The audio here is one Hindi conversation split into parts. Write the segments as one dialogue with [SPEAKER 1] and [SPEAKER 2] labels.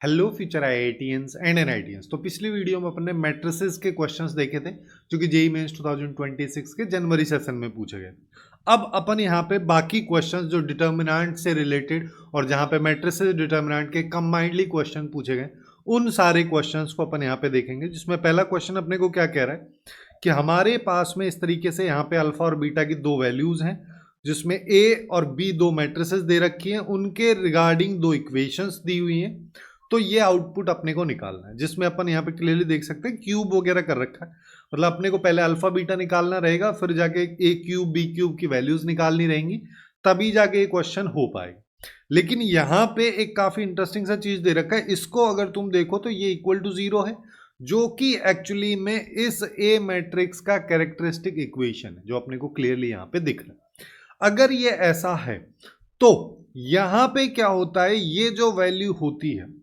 [SPEAKER 1] Hello future IITians and NITians. तो पिछली वीडियो में अपने मैट्रिसेस के क्वेश्चंस देखे थे जो कि जेईई मेंस 2026 के जनवरी सेशन में पूछे गए। अब अपन यहाँ पे बाकी क्वेश्चंस जो डिटर्मिनेंट से रिलेटेड और जहाँ पे मैट्रिसेस डिटर्मिनेंट के कंबाइंडली क्वेश्चन पूछे गए उन सारे क्वेश्चंस को अपन यहाँ पे देखेंगे। जिसमें पहला क्वेश्चन अपने को क्या कह रहा है कि हमारे पास में इस तरीके से यहाँ पे अल्फा और बीटा की दो वैल्यूज हैं जिसमें ए और बी दो मैट्रिसेस दे रखी हैं, उनके रिगार्डिंग दो इक्वेशंस दी हुई हैं। तो ये आउटपुट अपने को निकालना है जिसमें अपन यहाँ पे क्लियरली देख सकते हैं क्यूब वगैरह कर रखा है। मतलब अपने को पहले अल्फा बीटा निकालना रहेगा, फिर जाके ए क्यूब बी क्यूब की वैल्यूज निकालनी रहेंगी, तभी जाके ये क्वेश्चन हो पाएगा। लेकिन यहाँ पे एक काफी इंटरेस्टिंग सा चीज दे रखा है, इसको अगर तुम देखो तो ये इक्वल टू 0 है, जो कि एक्चुअली में इस ए मैट्रिक्स का कैरेक्टरिस्टिक इक्वेशन है जो अपने को क्लियरली यहाँ पे दिख रहा है। अगर ये ऐसा है तो यहां पे क्या होता है, ये जो वैल्यू होती है,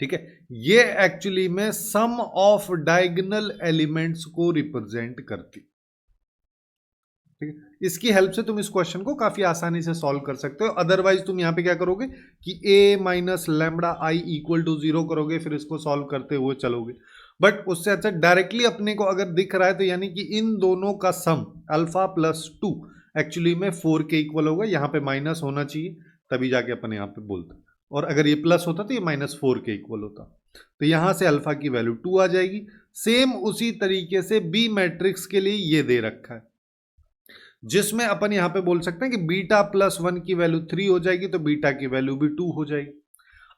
[SPEAKER 1] ठीक है, ये एक्चुअली में सम ऑफ डायगोनल एलिमेंट्स को रिप्रेजेंट करती। ठीक है, इसकी हेल्प से तुम इस क्वेश्चन को काफी आसानी से सॉल्व कर सकते हो। अदरवाइज तुम यहां पे क्या करोगे कि a minus lambda I equal to 0 करोगे, फिर इसको सॉल्व करते हुए चलोगे। बट उससे अच्छा डायरेक्टली अपने को अगर दिख रहा है तो यानी कि इन दोनों का सम अल्फा प्लस 2 एक्चुअली में 4 के इक्वल होगा। यहाँ पे माइनस होना चाहिए तभी जाके अपन यहाँ पे बोलते हैं, और अगर ये प्लस होता तो ये -4 के इक्वल होता। तो यहां से अल्फा की वैल्यू 2 आ जाएगी। सेम उसी तरीके से बी मैट्रिक्स के लिए ये दे रखा है जिसमें अपन यहां पे बोल सकते हैं कि बीटा प्लस 1 की वैल्यू 3 हो जाएगी, तो बीटा की वैल्यू भी 2 हो जाएगी।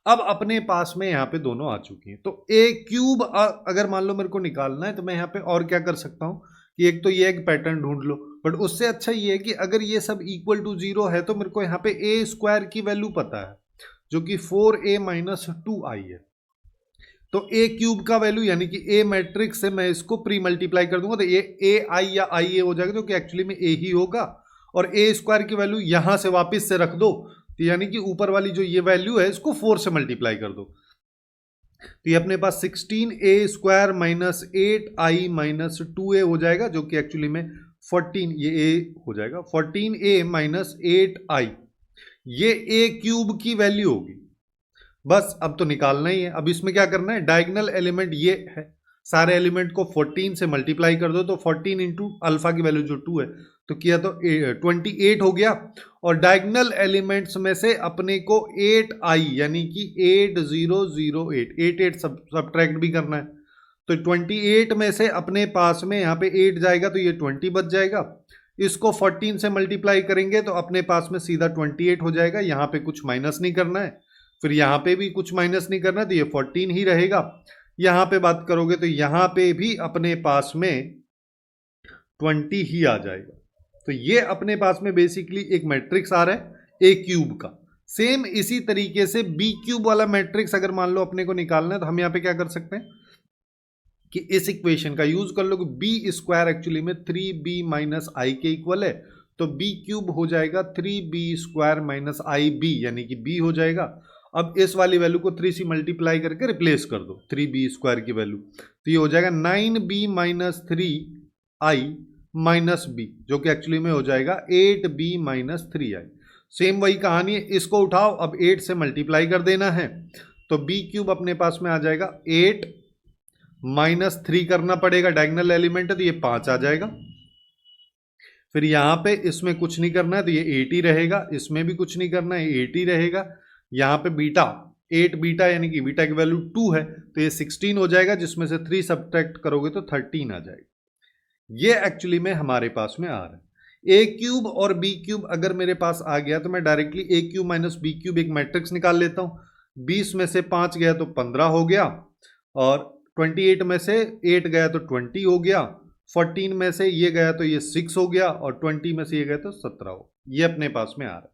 [SPEAKER 1] अब अपने पास में यहाँ पे दोनों आ चुकी हैं। तो ए क्यूब अगर मान लो मेरे को निकालना है तो मैं यहाँ पे और क्या कर सकता हूँ कि एक तो ये एक पैटर्न ढूंढ लो, बट उससे अच्छा ये है कि अगर ये सब इक्वल टू 0 है तो मेरे को यहाँ पे ए स्क्वायर की वैल्यू पता है जो कि 4a माइनस 2i है। तो ए क्यूब का वैल्यू यानी कि ए मैट्रिक्स से मैं इसको प्री मल्टीप्लाई कर दूंगा तो ये ए आई या आई ए हो जाएगा, जो कि एक्चुअली में ए ही होगा। और ए स्क्वायर की वैल्यू यहां से वापस से रख दो तो यानी कि ऊपर वाली जो ये वैल्यू है इसको 4 से मल्टीप्लाई कर दो, तो ये अपने पास 16a square minus 8i minus 2a हो जाएगा, जो कि एक्चुअली में 14, ये a हो जाएगा 14a माइनस 8i, ये ए क्यूब की वैल्यू होगी। बस अब तो निकालना ही है। अब इसमें क्या करना है, डायगोनल एलिमेंट ये है, सारे एलिमेंट को 14 से मल्टीप्लाई कर दो तो 14 इंटू अल्फा की वैल्यू जो 2 है तो किया तो 28 हो गया। और डायगोनल एलिमेंट्स में से अपने को 8i यानी कि 8008 88 सब्ट्रैक्ट भी करना है। तो 28 में से अपने पास में यहाँ पे 8 जाएगा तो ये 20 बच जाएगा। इसको 14 से मल्टीप्लाई करेंगे तो अपने पास में सीधा 28 हो जाएगा। यहाँ पे कुछ माइनस नहीं करना है, फिर यहाँ पे भी कुछ माइनस नहीं करना है, तो ये 14 ही रहेगा। यहाँ पे बात करोगे तो यहाँ पे भी अपने पास में 20 ही आ जाएगा। तो ये अपने पास में बेसिकली एक मैट्रिक्स आ रहा है ए क्यूब का। सेम इसी तरीके से बी क्यूब वाला मैट्रिक्स अगर मान लो अपने को निकालना है तो हम यहाँ पे क्या कर सकते हैं कि इस इक्वेशन का यूज कर लो कि बी स्क्वायर एक्चुअली में 3b माइनस आई के इक्वल है, तो बी क्यूब हो जाएगा 3b स्क्वायर माइनस आई बी यानी कि b हो जाएगा। अब इस वाली वैल्यू को 3 से मल्टीप्लाई करके रिप्लेस कर दो 3b स्क्वायर की वैल्यू, तो ये हो जाएगा 9b minus 3i minus B, जो कि एक्चुअली में हो जाएगा 8b माइनस 3i। सेम वही कहानी है, इसको उठाओ, अब 8 से मल्टीप्लाई कर देना है तो b क्यूब अपने पास में आ जाएगा 8 माइनस 3 करना पड़ेगा, डायगोनल एलिमेंट है तो ये 5 आ जाएगा। फिर यहां पे इसमें कुछ नहीं करना है तो ये 8 ही रहेगा, इसमें भी कुछ नहीं करना है, 8 ही रहेगा। यहाँ पे बीटा 8 बीटा यानी कि बीटा की वैल्यू 2 है तो ये 16 हो जाएगा, जिसमें से 3 सब्ट्रैक्ट करोगे तो 13 आ जाएगा। ये एक्चुअली में हमारे पास में आ रहा है। ए क्यूब और बी क्यूब अगर मेरे पास आ गया तो मैं डायरेक्टली ए क्यूब माइनस बी क्यूब एक मैट्रिक्स निकाल लेता हूं। 20 में से 5 गया तो 15 हो गया, और 28 में से 8 गया तो 20 हो गया, 14 में से ये गया तो ये 6 हो गया, और 20 में से ये गया तो 17 हो। ये अपने पास में आ रहा है।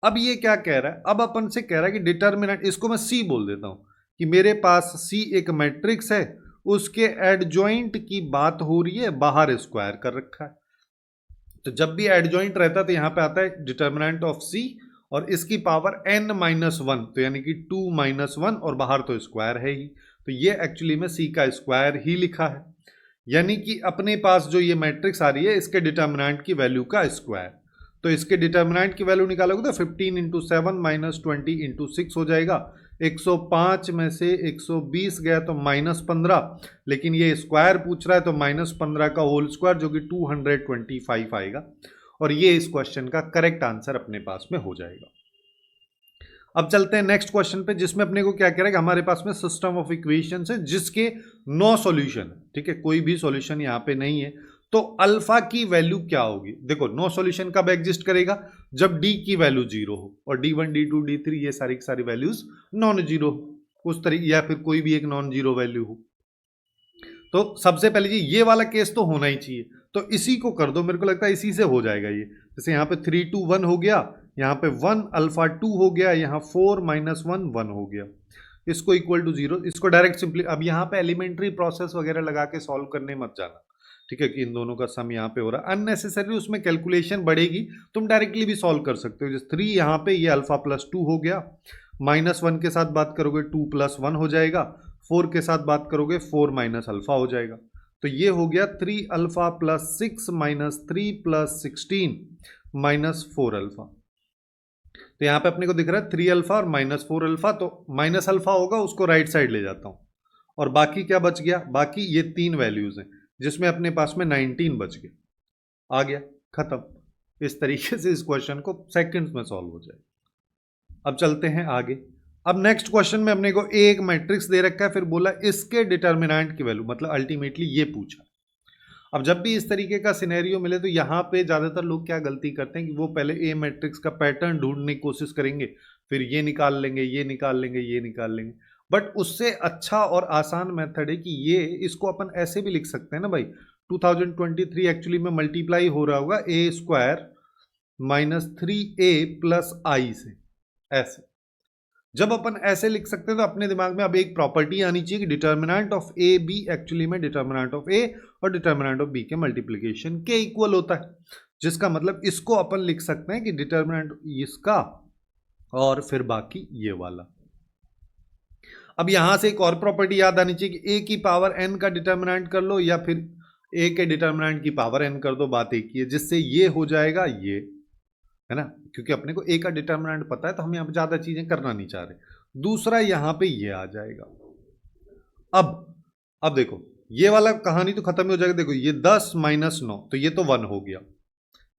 [SPEAKER 1] अब ये क्या कह रहा है, अब अपन से कह रहा है कि डिटर्मिनेंट, इसको मैं सी बोल देता हूं कि मेरे पास सी एक मैट्रिक्स है, उसके एडजॉइंट की बात हो रही है, बाहर स्क्वायर कर रखा है। तो जब भी एडजॉइंट रहता है तो यहां पे आता है डिटर्मिनेंट ऑफ सी और इसकी पावर n-1, तो यानी कि 2-1, और बाहर तो स्क्वायर है ही, तो ये एक्चुअली में सी का स्क्वायर ही लिखा है। यानी कि अपने पास जो ये मैट्रिक्स आ रही है इसके डिटर्मिनेंट की वैल्यू का स्क्वायर, तो इसके डिटर्मिनेंट की वैल्यू निकालोगे तो 15 इंटू 7 माइनस 20 इंटू 6 हो जाएगा, 105 में से 120 गया तो -15, लेकिन ये स्क्वायर पूछ रहा है तो -15 का होल स्क्वायर जो कि 225 आएगा, और ये इस क्वेश्चन का करेक्ट आंसर अपने पास में हो जाएगा। अब चलते हैं नेक्स्ट क्वेश्चन पे, जिसमें अपने को क्या कह रहा है कि हमारे पास में सिस्टम ऑफ इक्वेशंस है जिसके नो सॉल्यूशन है, ठीक है, कोई भी सॉल्यूशन यहाँ पे नहीं है, तो अल्फा की वैल्यू क्या होगी। देखो नो सॉल्यूशन कब एग्जिस्ट करेगा, जब डी की वैल्यू 0 हो और D1 D2 D3 ये सारी की सारी वैल्यूज नॉन जीरो उस तरीके, या फिर कोई भी एक नॉन जीरो वैल्यू हो। तो सबसे पहले जी ये वाला केस तो होना ही चाहिए, तो इसी को कर दो, मेरे को लगता है इसी से हो जाएगा ये। जैसे यहाँ पे 3 2 1 हो गया, यहाँ पे 1 अल्फा 2 हो गया, यहाँ 4 -1 1 हो गया, इसको इक्वल टू 0, इसको डायरेक्ट सिंपली, अब यहाँ पे एलिमेंट्री प्रोसेस वगैरह लगा के सॉल्व करने मत जाना, ठीक है, कि इन दोनों का सम यहाँ पे हो रहा है, अननेसेसरी उसमें कैलकुलेशन बढ़ेगी, तुम डायरेक्टली भी सॉल्व कर सकते हो। जैसे 3 यहाँ पे ये अल्फा +2 हो गया, -1 के साथ बात करोगे 2 + 1 हो जाएगा, 4 के साथ बात करोगे 4 - अल्फा हो जाएगा, तो ये हो गया 3 अल्फा + 6 -3 + 16 -4 अल्फा। तो यहाँ पे अपने को दिख रहा है 3 अल्फा और -4 अल्फा, तो माइनस अल्फा होगा, उसको राइट साइड ले जाता हूँ, और बाकी क्या बच गया, बाकी ये 3 वैल्यूज हैं जिसमें अपने पास में 19 बच गया, आ गया, खत्म। इस तरीके से इस क्वेश्चन को सेकंड्स में सॉल्व हो जाए। अब चलते हैं आगे। अब नेक्स्ट क्वेश्चन में अपने को एक मैट्रिक्स दे रखा है, फिर बोला इसके डिटर्मिनेंट की वैल्यू, मतलब अल्टीमेटली ये पूछा। अब जब भी इस तरीके का सिनेरियो मिले तो यहाँ पे ज़्यादातर लोग क्या गलती करते हैं कि वो पहले ए मैट्रिक्स का पैटर्न ढूंढने की कोशिश करेंगे, फिर ये निकाल लेंगे, ये निकाल लेंगे, ये निकाल लेंगे, बट उससे अच्छा और आसान मेथड है कि ये इसको अपन ऐसे भी लिख सकते हैं ना भाई, 2023 एक्चुअली में मल्टीप्लाई हो रहा होगा a² -3a + i से, ऐसे जब अपन ऐसे लिख सकते हैं तो अपने दिमाग में अब एक प्रॉपर्टी आनी चाहिए कि determinant of A B actually में डिटर्मिनेंट ऑफ ए और डिटर्मिनेंट ऑफ बी के मल्टीप्लिकेशन के इक्वल होता है, जिसका मतलब इसको अपन लिख सकते हैं कि डिटर्मिनेंट इसका और फिर बाकी ये वाला। अब यहां से एक और प्रॉपर्टी याद आनी चाहिए कि ए की पावर n का डिटर्मिनेंट कर लो या फिर ए के डिटर्मिनेंट की पावर n कर दो, बात एक ही है, जिससे ये हो जाएगा ये, है ना, क्योंकि अपने को ए का डिटर्मिनेंट पता है तो हम यहाँ पे ज्यादा चीजें करना नहीं चाह रहे। दूसरा यहाँ पे ये आ जाएगा। अब देखो ये वाला कहानी तो खत्म हो जाएगा। देखो ये 10 - 9 तो ये तो 1 हो गया,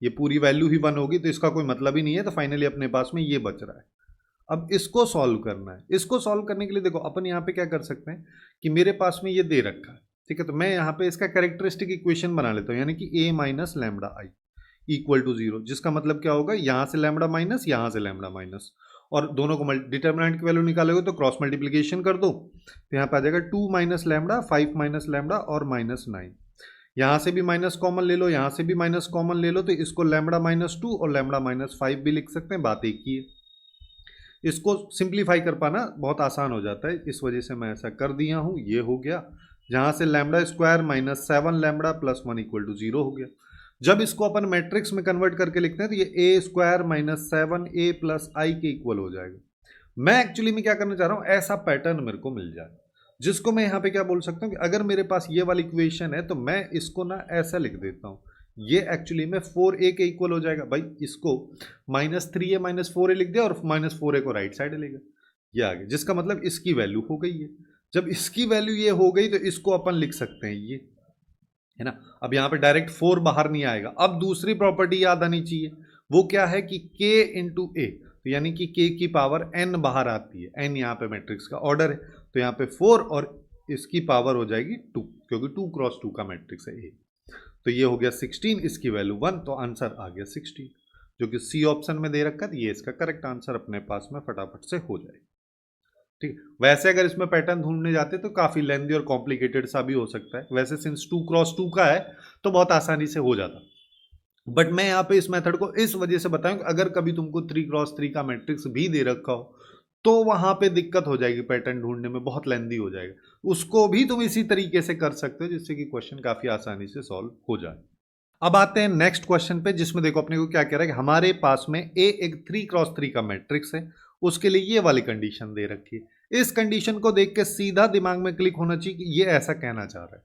[SPEAKER 1] ये पूरी वैल्यू ही 1 होगी, तो इसका कोई मतलब ही नहीं है, तो फाइनली अपने पास में ये बच रहा है। अब इसको सॉल्व करना है। इसको सॉल्व करने के लिए देखो अपन यहाँ पे क्या कर सकते हैं कि मेरे पास में ये दे रखा है, ठीक है, तो मैं यहाँ पे इसका कैरेक्टरिस्टिक इक्वेशन बना लेता हूँ, यानी कि a - λi = 0, जिसका मतलब क्या होगा, यहाँ से लैम्बडा माइनस, यहाँ से लैम्बडा माइनस, और दोनों को डिटर्मिनेंट की वैल्यू निकालोगे तो क्रॉस मल्टीप्लिकेशन कर दो, तो यहाँ पे आ जाएगा 2 - लैम्बडा, 5 - लैम्बडा और -9। यहाँ से भी माइनस कॉमन ले लो, यहाँ से भी माइनस कॉमन ले लो, तो इसको लैम्बडा -2 और लैम्बडा -5 भी लिख सकते हैं, बात एक ही है। इसको सिंप्लीफाई कर पाना बहुत आसान हो जाता है, इस वजह से मैं ऐसा कर दिया हूँ। ये हो गया, जहाँ से लैम्बडा स्क्वायर -7 लैम्बडा + 1 = 0 हो गया। जब इसको अपन मैट्रिक्स में कन्वर्ट करके लिखते हैं तो ये a² - 7a + i के इक्वल हो जाएगा। मैं एक्चुअली में क्या करना चाह रहा हूँ, ऐसा पैटर्न मेरे को मिल जाए, जिसको मैं यहाँ पे क्या बोल सकता हूँ कि अगर मेरे पास ये वाली इक्वेशन है तो मैं इसको ना ऐसा लिख देता हूँ, ये एक्चुअली में 4a के इक्वल हो जाएगा। भाई इसको -3a -4a लिख दिया और -4a को राइट साइड ले गया, ये आ गया, जिसका मतलब इसकी वैल्यू हो गई है। जब इसकी वैल्यू ये हो गई तो इसको अपन लिख सकते हैं ये, है ना। अब यहाँ पे डायरेक्ट 4 बाहर नहीं आएगा। अब दूसरी प्रॉपर्टी याद आनी चाहिए, वो क्या है कि k × a, तो यानी कि k की पावर n बाहर आती है, n यहाँ पे मैट्रिक्स का ऑर्डर है, तो यहाँ पे 4 और इसकी पावर हो जाएगी 2, क्योंकि 2 × 2 का मैट्रिक्स है a। तो ये हो गया 16, इसकी वैल्यू 1, तो आंसर आ गया 16, जो कि सी ऑप्शन में दे रखा है। ये इसका करेक्ट आंसर अपने पास में फटाफट से हो जाएगा, ठीक। वैसे अगर इसमें पैटर्न ढूंढने जाते तो काफी लेंथी और कॉम्प्लिकेटेड सा भी हो सकता है, वैसे सिंस 2 × 2 का है तो बहुत आसानी से हो जाता, बट मैं यहाँ पे इस मेथड को इस वजह से बताऊं कि अगर कभी तुमको 3 × 3 का मैट्रिक्स भी दे रखा हो तो वहां पे दिक्कत हो जाएगी, पैटर्न ढूंढने में बहुत लेंथी हो जाएगा। उसको भी तुम इसी तरीके से कर सकते हो जिससे कि क्वेश्चन काफी आसानी से सॉल्व हो जाए। अब आते हैं नेक्स्ट क्वेश्चन पे, जिसमें देखो अपने को क्या कह रहा है कि हमारे पास में ए एक 3 × 3 का मैट्रिक्स है, उसके लिए ये वाली कंडीशन दे रखी है। इस कंडीशन को देख के सीधा दिमाग में क्लिक होना चाहिए कि ये ऐसा कहना चाह रहा है,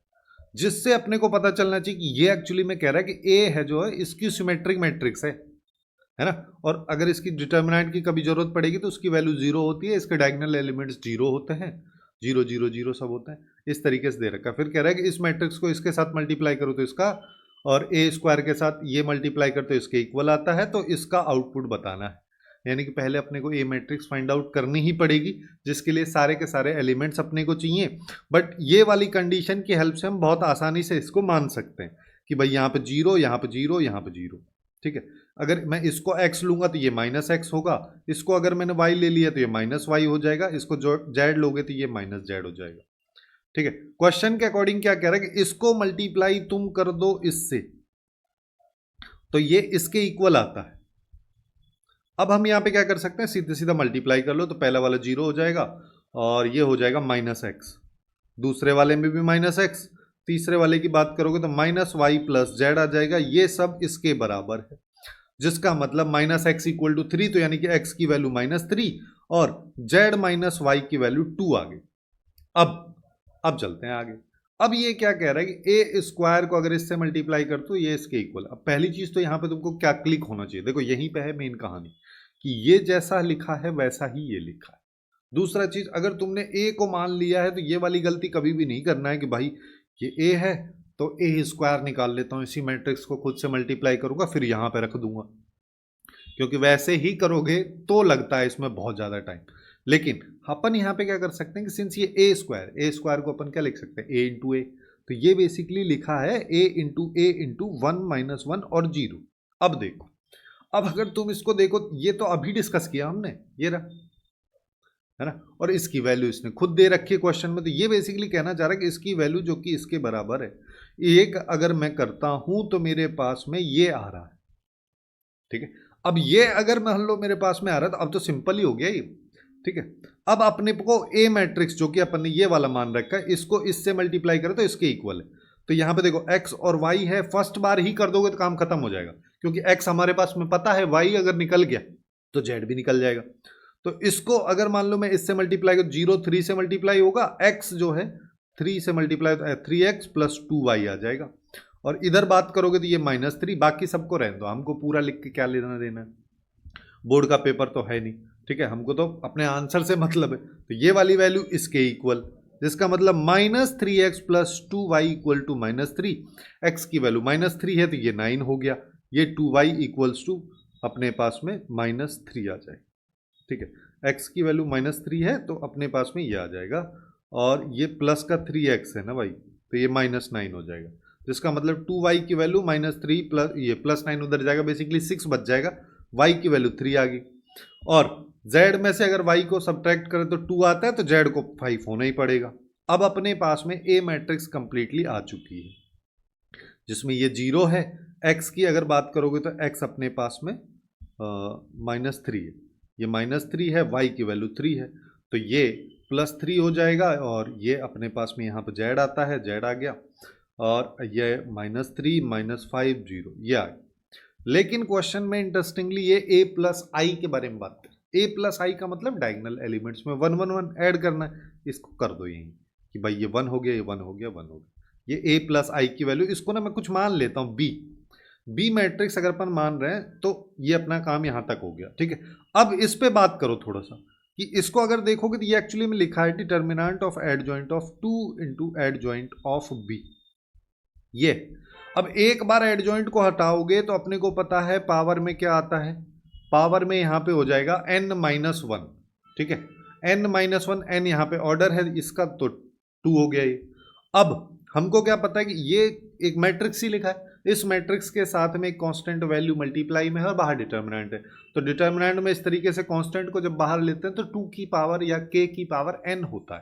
[SPEAKER 1] जिससे अपने को पता चलना चाहिए कि ये एक्चुअली में कह रहा है कि ए है जो है इसकी सिमेट्रिक मैट्रिक्स है है ना। और अगर इसकी डिटर्मिनेंट की कभी जरूरत पड़ेगी तो उसकी वैल्यू 0 होती है, इसके डायगोनल एलिमेंट्स 0 होते हैं, 0 0 0 सब होते हैं। इस तरीके से दे रखा है। फिर कह रहा है कि इस मैट्रिक्स को इसके साथ मल्टीप्लाई करो तो इसका, और ए स्क्वायर के साथ ये मल्टीप्लाई करते तो इसके इक्वल आता है, तो इसका आउटपुट बताना है। यानी कि पहले अपने को ए मैट्रिक्स फाइंड आउट करनी ही पड़ेगी, जिसके लिए सारे के सारे एलिमेंट्स अपने को चाहिए। बट ये वाली कंडीशन की हेल्प से हम बहुत आसानी से इसको मान सकते हैं कि भाई यहाँ पे 0, यहाँ पे 0, यहाँ पे 0। ठीक है, अगर मैं इसको x लूंगा तो ये -x होगा, इसको अगर मैंने y ले लिया तो ये -y हो जाएगा, इसको z लोगे तो ये -z हो जाएगा। ठीक है, क्वेश्चन के अकॉर्डिंग क्या कह रहा है कि इसको मल्टीप्लाई तुम कर दो इससे, तो ये इसके इक्वल आता है। अब हम यहां पे क्या कर सकते हैं, सीधे सीधा मल्टीप्लाई कर लो, तो पहला वाला 0 हो जाएगा और ये हो जाएगा -x, दूसरे वाले में भी -x, तीसरे वाले की बात करोगे तो -y + z आ जाएगा। ये सब इसके बराबर है, जिसका मतलब -x = 3, तो यानी कि x की वैल्यू -3 और z - y की वैल्यू 2 आ गई। अब चलते हैं आगे। अब ये क्या कह रहा है कि ए स्क्वायर को अगर इससे मल्टीप्लाई कर तो ये इसके इक्वल। अब पहली चीज तो यहां पे तुमको क्या क्लिक होना चाहिए, देखो यहीं पे है मेन कहानी कि ये जैसा लिखा है वैसा ही ये लिखा है। दूसरा चीज, अगर तुमने ए को मान लिया है तो ये वाली गलती कभी भी नहीं करना है कि भाई ये ए है तो ए स्क्वायर निकाल लेता हूं, इसी मैट्रिक्स को खुद से मल्टीप्लाई करूंगा फिर यहां पे रख दूंगा, क्योंकि वैसे ही करोगे तो लगता है इसमें बहुत ज्यादा टाइम। लेकिन अपन यहाँ पे क्या कर सकते हैं कि सिंस ये ए स्क्वायर को अपन क्या लिख सकते हैं, ए इंटू ए, तो ये बेसिकली लिखा है ए इंटू 1 - 1 और 0। अब देखो, अब अगर तुम इसको देखो, ये तो अभी डिस्कस किया हमने, ये रहा है ना, और इसकी वैल्यू इसने खुद दे रखी है क्वेश्चन में। तो ये बेसिकली कहना चाह रहा है कि इसकी वैल्यू जो कि इसके बराबर है, एक अगर मैं करता हूं तो मेरे पास में ये आ रहा है। ठीक है, अब ये अगर मान लो मेरे पास में आ रहा है तो अब तो सिंपल ही हो गया ये। ठीक है, अब अपने को ए मैट्रिक्स जो कि अपन ने ये वाला मान रखा है, इसको इससे मल्टीप्लाई करें तो इसके इक्वल है। तो यहां पे देखो x और y है, फर्स्ट बार ही कर दोगे तो काम खत्म हो जाएगा, क्योंकि x हमारे पास में पता है, y अगर निकल गया तो z भी निकल जाएगा। तो इसको अगर मान लो मैं इससे मल्टीप्लाई करूं, 0 3 से मल्टीप्लाई होगा, x जो है 3 से मल्टीप्लाई 3x + 2y आ जाएगा। और इधर बात करोगे तो ये -3, बाकी सबको रहने दो, हमको पूरा लिख के क्या लेना देना है, बोर्ड का पेपर तो है नहीं। ठीक है, हमको तो अपने आंसर से मतलब है। तो ये वाली वैल्यू इसके इक्वल, जिसका मतलब -3x + 2y = -3, x की वैल्यू -3 है तो ये 9 हो गया, ये 2y = अपने पास में -3 आ जाएगा। ठीक है, x की वैल्यू -3 है तो अपने पास में ये आ जाएगा, और ये प्लस का 3x है ना भाई, तो ये -9 हो जाएगा, जिसका मतलब 2y की वैल्यू -3 प्लस ये +9 उधर जाएगा, बेसिकली 6 बच जाएगा, y की वैल्यू 3 आ गई। और z में से अगर y को सब्ट्रैक्ट करें तो 2 आता है, तो z को 5 होना ही पड़ेगा। अब अपने पास में a मैट्रिक्स कंप्लीटली आ चुकी है, जिसमें ये 0 है। x की अगर बात करोगे तो x अपने पास में -3 है, ये -3 है, y की वैल्यू 3 है, तो ये +3 हो जाएगा, और ये अपने पास में यहाँ पर z आता है, z आ गया, और ये -3 -5 0 ये आ गया। लेकिन क्वेश्चन में इंटरेस्टिंगली ये a + i के बारे में बात कर, a + i का मतलब डायगोनल एलिमेंट्स में 1 1 1 ऐड करना है, इसको कर दो यहीं कि भाई ये 1 हो गया, ये 1 हो गया, 1 हो गया, ये a + i की वैल्यू, इसको ना मैं कुछ मान लेता हूँ b मैट्रिक्स अगर अपन मान रहे हैं तो ये अपना काम यहां तक हो गया। ठीक है, अब इस पे बात करो थोड़ा सा कि इसको अगर देखोगे तो ये एक्चुअली में लिखा है determinant of adjoint of 2 × adjoint of b। ये अब एक बार एडजॉइंट को हटाओगे तो अपने को पता है पावर में क्या आता है, पावर में यहां पे हो जाएगा n-1। ठीक है, n-1, n यहां पे ऑर्डर है इसका, तो 2 हो गया ये। अब हमको क्या पता है कि ये एक मैट्रिक्स ही लिखा है, इस मैट्रिक्स के साथ में एक कांस्टेंट वैल्यू मल्टीप्लाई में है और बाहर डिटर्मिनेंट है। तो डिटर्मिनेंट में इस तरीके से कांस्टेंट को जब बाहर लेते हैं तो 2 की पावर या k की पावर n होता है,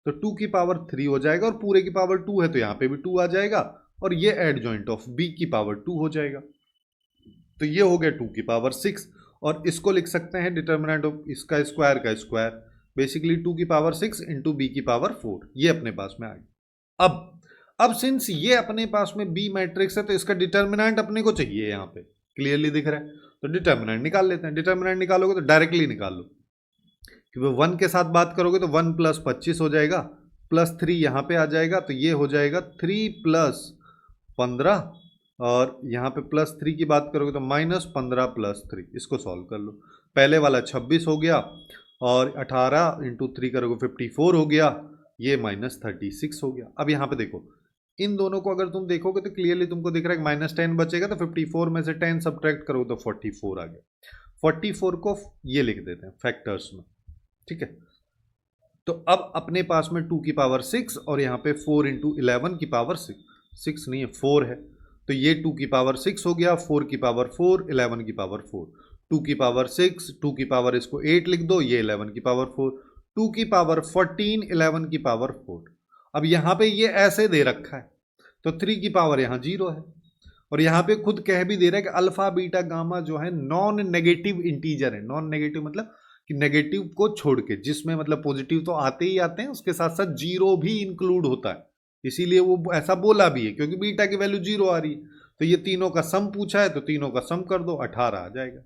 [SPEAKER 1] तो 2 की पावर 3 हो जाएगा, और पूरे की पावर 2 है तो यहाँ पे भी 2 आ जाएगा, और ये एडजॉइंट ऑफ b की पावर 2 हो जाएगा। तो ये हो गया 2 की पावर 6, और इसको लिख सकते हैं डिटर्मिनेंट ऑफ इसका स्क्वायर का स्क्वायर, बेसिकली 2 की पावर 6 × b की पावर 4, ये अपने पास में आ गया। अब सिंस ये अपने पास में b मैट्रिक्स है तो इसका डिटर्मिनेंट अपने को चाहिए, यहाँ पे क्लियरली दिख रहा है, तो डिटर्मिनेंट निकाल लेते हैं। डिटर्मिनेंट निकालोगे तो डायरेक्टली निकाल लो, क्योंकि 1 के साथ बात करोगे तो 1 + 25 हो जाएगा, +3 यहाँ पे आ जाएगा, तो ये हो जाएगा 3 + 15 और यहाँ पे +3 की बात करोगे तो -15 +3, इसको सॉल्व कर लो। पहले वाला 26 हो गया और 18 × 3 करोगे 54 हो गया, ये -36 हो गया। अब यहाँ पे देखो, इन दोनों को अगर तुम देखोगे तो क्लियरली तुमको दिख रहा है कि -10 बचेगा, तो 54 में से 10 सब्ट्रैक्ट करोगे तो 44 आ गया। 44 को ये लिख देते हैं फैक्टर्स में, ठीक है। तो अब अपने पास में 2 की पावर 6 और यहाँ पे 4 × 11 की पावर 6, 6 नहीं है 4 है, तो ये 2 की पावर 6 हो गया, 4 की पावर 4, 11 की पावर 4, 2 की पावर 6, 2 की पावर इसको 8 लिख दो, ये 11 की पावर 4, 2 की पावर 14, 11 की पावर 4। अब यहाँ पे ये ऐसे दे रखा है तो 3 की पावर यहाँ 0 है, और यहाँ पे खुद कह भी दे रहा है कि अल्फा बीटा गामा जो है नॉन नेगेटिव इंटीजर है। नॉन नेगेटिव मतलब कि नेगेटिव को छोड़ के, जिसमें मतलब पॉजिटिव तो आते ही आते हैं, उसके साथ साथ 0 भी इंक्लूड होता है, इसीलिए वो ऐसा बोला भी है क्योंकि बीटा की वैल्यू 0 आ रही है। तो ये तीनों का सम पूछा है तो तीनों का सम कर दो, 18 आ जाएगा,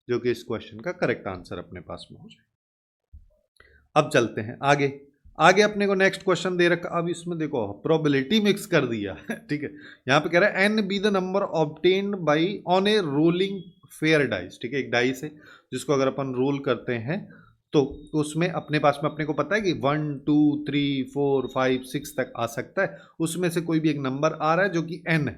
[SPEAKER 1] जो कि इस क्वेश्चन का करेक्ट आंसर अपने पास में हो जाएगा। अब चलते हैं आगे। आगे अपने को नेक्स्ट क्वेश्चन दे रखा, अब इसमें देखो प्रोबेबिलिटी मिक्स कर दिया ठीक है। यहाँ पे कह रहा है N be the number obtained by on a rolling fair dice, ठीक है। एक डाइस है जिसको अगर अपन रोल करते हैं तो उसमें अपने पास में अपने को पता है कि 1 2 3 4 5 6 तक आ सकता है, उसमें से कोई भी एक नंबर आ रहा है जो कि n है,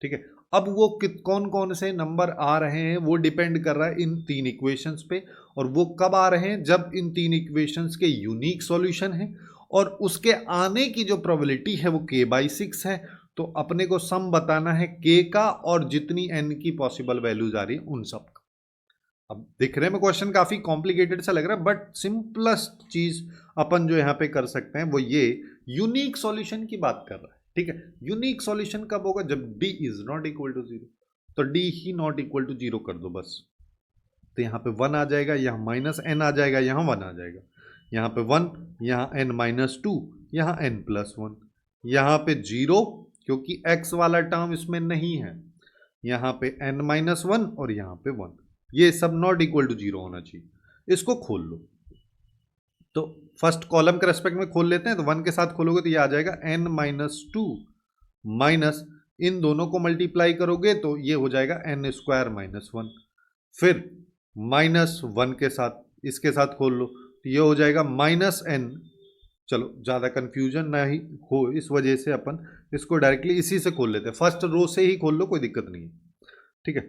[SPEAKER 1] ठीक है। अब वो कौन कौन से नंबर आ रहे हैं वो डिपेंड कर रहा है इन 3 इक्वेशंस पे, और वो कब आ रहे हैं, जब इन 3 इक्वेशंस के यूनिक सॉल्यूशन है और उसके आने की जो प्रोबेबिलिटी है वो k/6 है। तो अपने को सम बताना है k का और जितनी n की पॉसिबल वैल्यूज आ रही है उन सब का। अब दिखने में क्वेश्चन काफी कॉम्प्लिकेटेड सा लग रहा है, बट सिंपलेस्ट चीज अपन जो यहाँ पे कर सकते हैं वो ये यूनिक सॉल्यूशन की बात कर रहा है, ठीक है। यूनिक सॉल्यूशन कब होगा, जब d is not equal to 0, तो d ही नॉट इक्वल टू 0 कर दो बस। तो यहाँ पे 1 आ जाएगा, यहाँ -n आ जाएगा, यहाँ 1 आ जाएगा, यहाँ पे 1, यहाँ n-2, यहाँ n+1, यहाँ पे 0 क्योंकि x वाला टर्म इसमें नहीं है, यहाँ पे n-1 और यहाँ पे 1, ये सब नॉट इक्वल टू 0 होना चाहिए। इसको खोल लो, तो फर्स्ट कॉलम के रेस्पेक्ट में खोल लेते हैं, तो 1 के साथ खोलोगे तो ये आ जाएगा n-2 माइनस, इन दोनों को मल्टीप्लाई करोगे तो ये हो जाएगा n² -1, फिर -1 के साथ इसके साथ खोल लो तो ये हो जाएगा -n। चलो ज़्यादा कंफ्यूजन ना ही हो इस वजह से अपन इसको डायरेक्टली इसी से खोल लेते हैं, फर्स्ट रो से ही खोल लो, कोई दिक्कत नहीं है, ठीक है।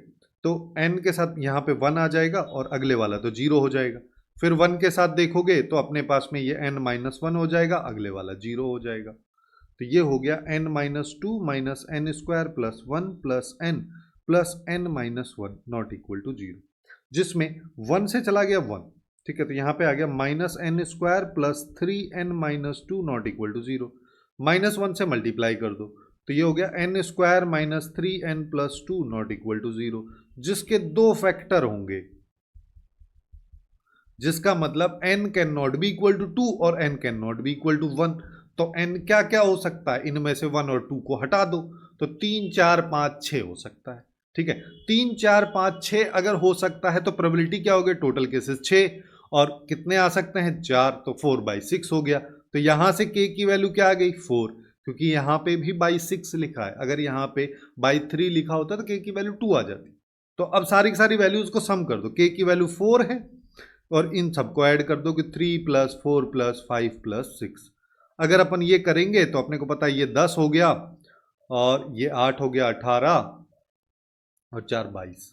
[SPEAKER 1] तो n के साथ यहाँ पे 1 आ जाएगा और अगले वाला तो 0 हो जाएगा, फिर 1 के साथ देखोगे तो अपने पास में ये n-1 हो जाएगा, अगले वाला 0 हो जाएगा। तो ये हो गया n-2 minus n² plus 1 plus n plus n-1 not equal to 0, जिसमें 1 से चला गया 1, ठीक है। तो यहाँ पे आ गया -n² plus 3n-2 not equal to 0, -1 से मल्टीप्लाई कर दो तो ये हो गया n² minus 3n plus 2 not equal to 0, जिसके 2 फैक्टर होंगे, जिसका मतलब n can not be equal to 2 और n can not be equal to 1। तो n क्या क्या हो सकता है, इनमें से 1 और 2 को हटा दो तो 3 4 5 6 हो सकता है, ठीक है। 3 4 5 6 अगर हो सकता है तो प्रोबेबिलिटी क्या होगी, टोटल केसेस 6, और कितने आ सकते हैं 4, तो 4/6 हो गया। तो यहां से k की वैल्यू क्या आ गई 4, क्योंकि यहाँ पे भी बाई 6 लिखा है, अगर यहाँ पे बाई 3 लिखा होता तो k की वैल्यू 2 आ जाती। तो अब सारी की सारी वैल्यूज को सम कर दो, k की वैल्यू 4 है और इन सबको ऐड कर दो कि 3 + 4 + 5 + 6। अगर अपन ये करेंगे तो अपने को पता है ये 10 हो गया और ये 8 हो गया 18 और 4 22,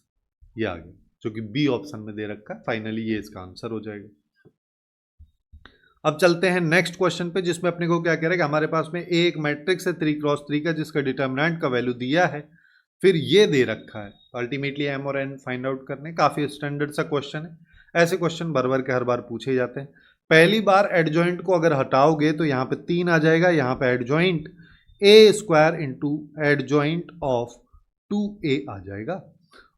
[SPEAKER 1] ये आ गया, जो कि बी ऑप्शन में दे रखा है। फाइनली ये इसका आंसर हो जाएगा। अब चलते हैं नेक्स्ट क्वेश्चन पे, जिसमें अपने को क्या कह रहा है कि हमारे पास में एक मैट्रिक्स है 3x3 का, जिसका डिटर्मिनेंट का वैल्यू दिया है, फिर ये दे रखा है, अल्टीमेटली m और n फाइंड आउट करने। काफी स्टैंडर्ड सा क्वेश्चन है, ऐसे क्वेश्चन भर भर के हर बार पूछे जाते हैं। पहली बार एडजॉइंट को अगर हटाओगे तो यहाँ पे 3 आ जाएगा, यहाँ पे adjoint a² into adjoint of 2a आ जाएगा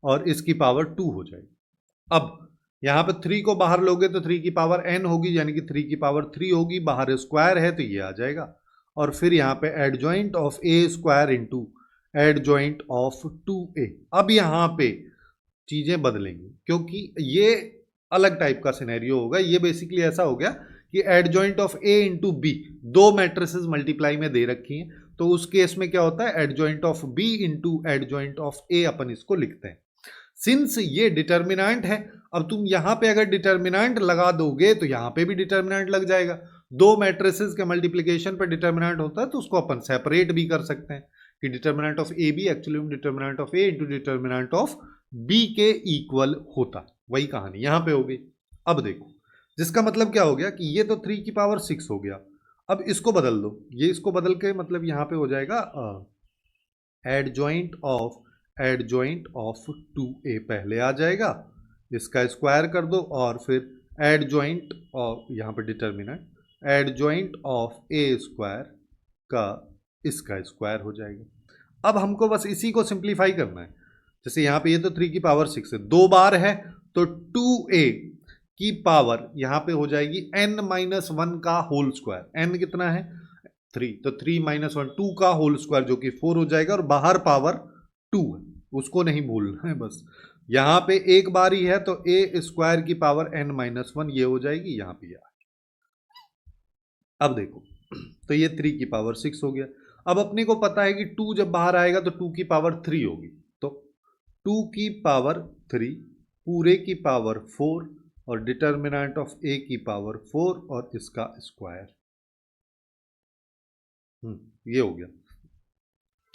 [SPEAKER 1] और इसकी पावर 2 हो जाएगी। अब यहाँ पे 3 को बाहर लोगे तो 3 की पावर n होगी, यानी कि 3 की पावर 3 होगी, बाहर स्क्वायर है तो ये आ जाएगा, और फिर यहाँ पे adjoint of a² into adjoint of 2a। अब यहाँ पे चीजें बदलेंगी क्योंकि ये अलग टाइप का सिनेरियो होगा। ये बेसिकली ऐसा हो गया कि adjoint of a into B, दो मैट्रिसेस मल्टीप्लाई में दे रखी हैं, तो उस केस में क्या होता है, adjoint of B into adjoint of A अपन इसको लिखते हैं। सिंस ये डिटर्मिनेंट है, अब तुम यहां पे अगर डिटर्मिनेंट लगा दोगे तो यहां पे भी डिटर्मिनेंट लग जाएगा। दो मैट्रिसेस के मल्टीप्लिकेशन पे डिटर्मिनेंट होता है तो उसको अपन सेपरेट भी कर सकते हैं कि determinant of A B actually determinant of A into determinant of B के इक्वल होता। वही कहानी यहां पे हो गई। अब देखो, जिसका मतलब क्या हो गया कि ये तो 3 की पावर 6 हो गया। अब इसको बदल दो, ये इसको बदल के मतलब यहां पे हो जाएगा एडजॉइंट ऑफ 2a पहले आ जाएगा, इसका स्क्वायर कर दो और फिर एडजॉइंट ऑफ, यहाँ पे determinant adjoint of a square का इसका स्क्वायर हो जाएगा। अब हमको बस इसी को सिंप्लीफाई करना है। जैसे यहाँ पे ये तो 3 की पावर 6 है, 2 बार है तो 2a की पावर यहाँ पे हो जाएगी n-1 का होल स्क्वायर। n कितना है 3, तो 3-1 2 का होल स्क्वायर जो कि 4 हो जाएगा, और बाहर पावर 2 है, उसको नहीं भूलना है बस। यहाँ पे एक बार ही है तो a स्क्वायर की पावर n-1 ये हो जाएगी, यहाँ पे अब देखो तो ये 3 की पावर 6 हो गया। अब अपने को पता है कि 2 जब बाहर आएगा तो 2 की पावर 3 होगी, तो 2 की पावर 3 पूरे की पावर 4 और डिटर्मिनेंट ऑफ a की पावर 4 और इसका स्क्वायर, ये हो गया।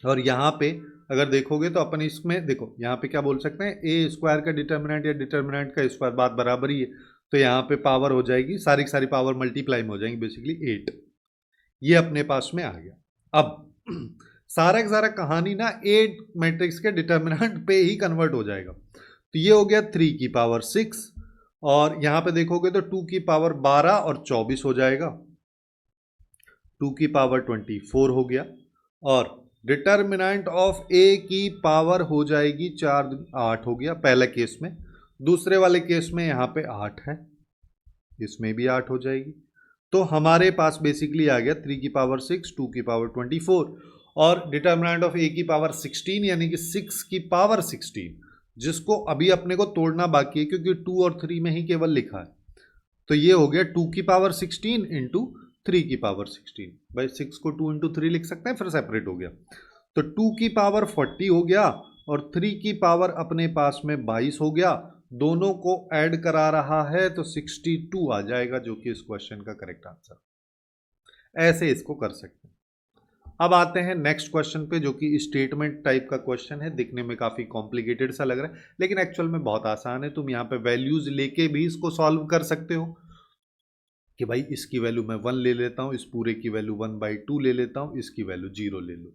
[SPEAKER 1] और यहाँ पे अगर देखोगे तो अपन इसमें देखो यहाँ पे क्या बोल सकते हैं, ए स्क्वायर का डिटर्मिनेंट या डिटर्मिनेंट का स्क्वायर बात बराबर ही है, तो यहाँ पे पावर हो जाएगी, सारी की सारी पावर मल्टीप्लाई में हो जाएंगी, बेसिकली 8। ये अपने पास में आ गया। अब सारा का सारा कहानी ना 8 मैट्रिक्स के डिटर्मिनेंट पे ही कन्वर्ट हो जाएगा। तो ये हो गया 3 की पावर 6, और यहाँ पे देखोगे तो 2 की पावर 12 और 24 हो जाएगा, 2 की पावर 24 हो गया, और डिटर्मिनेंट ऑफ ए की पावर हो जाएगी 4 8 हो गया पहले केस में। दूसरे वाले केस में यहाँ पे 8 है, इसमें भी 8 हो जाएगी। तो हमारे पास बेसिकली आ गया 3 की पावर 6, 2 की पावर 24 और डिटर्मिनेंट ऑफ ए की पावर 16 यानी कि 6 की पावर 16, जिसको अभी अपने को तोड़ना बाकी है क्योंकि 2 और 3 में ही केवल लिखा है। तो ये हो गया 2 की पावर 16 इंटू 3 की पावर 16। भाई 6 को 2 इंटू 3 लिख सकते हैं, फिर सेपरेट हो गया। तो 2 की पावर 40 हो गया और 3 की पावर अपने पास में 22 हो गया। दोनों को ऐड करा रहा है तो 62 आ जाएगा, जो कि इस क्वेश्चन का करेक्ट आंसर। ऐसे इसको कर सकते हैं। अब आते हैं नेक्स्ट क्वेश्चन पे, जो कि स्टेटमेंट टाइप का क्वेश्चन है। दिखने में काफी कॉम्प्लिकेटेड सा लग रहा है, लेकिन एक्चुअल में बहुत आसान है। तुम यहाँ पे वैल्यूज लेके भी इसको सॉल्व कर सकते हो कि भाई इसकी वैल्यू मैं 1 ले लेता हूँ, इस पूरे की वैल्यू 1/2 ले लेता हूँ, इसकी वैल्यू 0 ले लो।